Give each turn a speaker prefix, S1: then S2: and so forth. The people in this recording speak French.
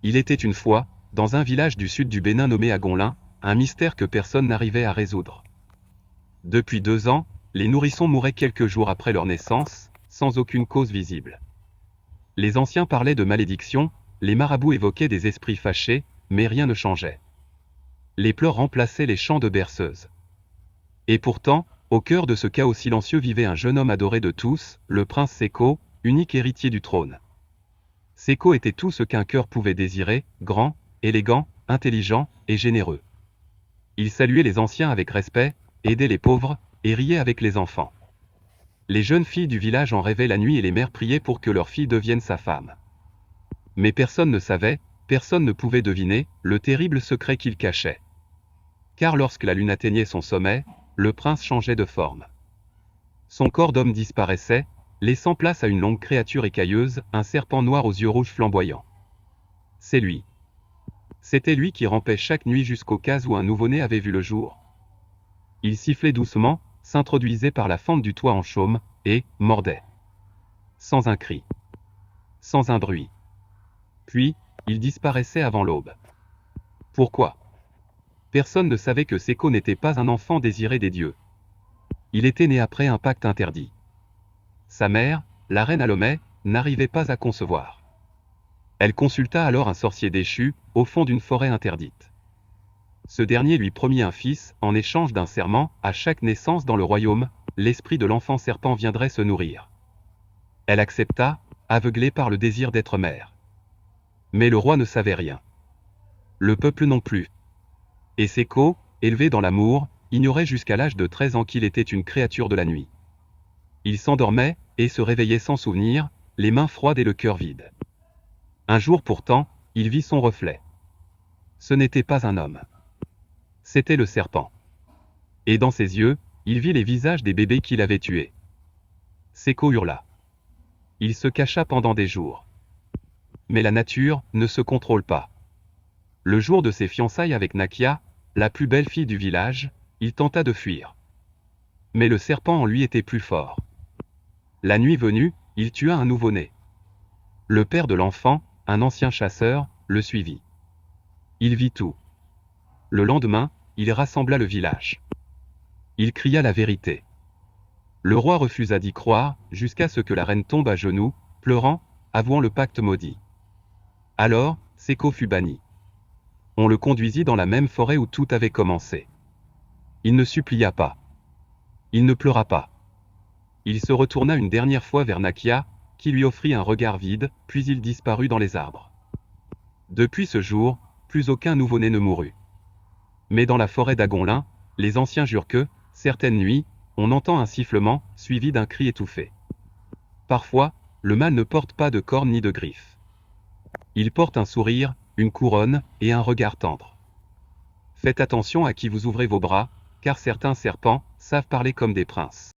S1: Il était une fois, dans un village du sud du Bénin nommé Agonlin, un mystère que personne n'arrivait à résoudre. Depuis 2 ans, les nourrissons mouraient quelques jours après leur naissance, sans aucune cause visible. Les anciens parlaient de malédiction, les marabouts évoquaient des esprits fâchés, mais rien ne changeait. Les pleurs remplaçaient les chants de berceuses. Et pourtant, au cœur de ce chaos silencieux vivait un jeune homme adoré de tous, le prince Séko, unique héritier du trône. Séko était tout ce qu'un cœur pouvait désirer, grand, élégant, intelligent et généreux. Il saluait les anciens avec respect, aidait les pauvres, et riait avec les enfants. Les jeunes filles du village en rêvaient la nuit et les mères priaient pour que leur fille devienne sa femme. Mais personne ne savait, personne ne pouvait deviner, le terrible secret qu'il cachait. Car lorsque la lune atteignait son sommet, le prince changeait de forme. Son corps d'homme disparaissait, laissant place à une longue créature écailleuse, un serpent noir aux yeux rouges flamboyants. C'est lui. C'était lui qui rampait chaque nuit jusqu'au cas où un nouveau-né avait vu le jour. Il sifflait doucement, s'introduisait par la fente du toit en chaume, et mordait. Sans un cri. Sans un bruit. Puis, il disparaissait avant l'aube. Pourquoi? Personne ne savait que Séko n'était pas un enfant désiré des dieux. Il était né après un pacte interdit. Sa mère, la reine Alomé, n'arrivait pas à concevoir. Elle consulta alors un sorcier déchu, au fond d'une forêt interdite. Ce dernier lui promit un fils, en échange d'un serment, à chaque naissance dans le royaume, l'esprit de l'enfant serpent viendrait se nourrir. Elle accepta, aveuglée par le désir d'être mère. Mais le roi ne savait rien. Le peuple non plus. Et Séko, élevé dans l'amour, ignorait jusqu'à l'âge de 13 ans qu'il était une créature de la nuit. Il s'endormait, et se réveillait sans souvenir, les mains froides et le cœur vide. Un jour pourtant, il vit son reflet. Ce n'était pas un homme. C'était le serpent. Et dans ses yeux, il vit les visages des bébés qu'il avait tués. Séko hurla. Il se cacha pendant des jours. Mais la nature ne se contrôle pas. Le jour de ses fiançailles avec Nakia, la plus belle fille du village, il tenta de fuir. Mais le serpent en lui était plus fort. La nuit venue, il tua un nouveau-né. Le père de l'enfant, un ancien chasseur, le suivit. Il vit tout. Le lendemain, il rassembla le village. Il cria la vérité. Le roi refusa d'y croire, jusqu'à ce que la reine tombe à genoux, pleurant, avouant le pacte maudit. Alors, Séko fut banni. On le conduisit dans la même forêt où tout avait commencé. Il ne supplia pas. Il ne pleura pas. Il se retourna une dernière fois vers Nakia, qui lui offrit un regard vide, puis il disparut dans les arbres. Depuis ce jour, plus aucun nouveau-né ne mourut. Mais dans la forêt d'Agonlin, les anciens jurent que, certaines nuits, on entend un sifflement, suivi d'un cri étouffé. Parfois, le mâle ne porte pas de cornes ni de griffes. Il porte un sourire, une couronne, et un regard tendre. Faites attention à qui vous ouvrez vos bras, car certains serpents savent parler comme des princes.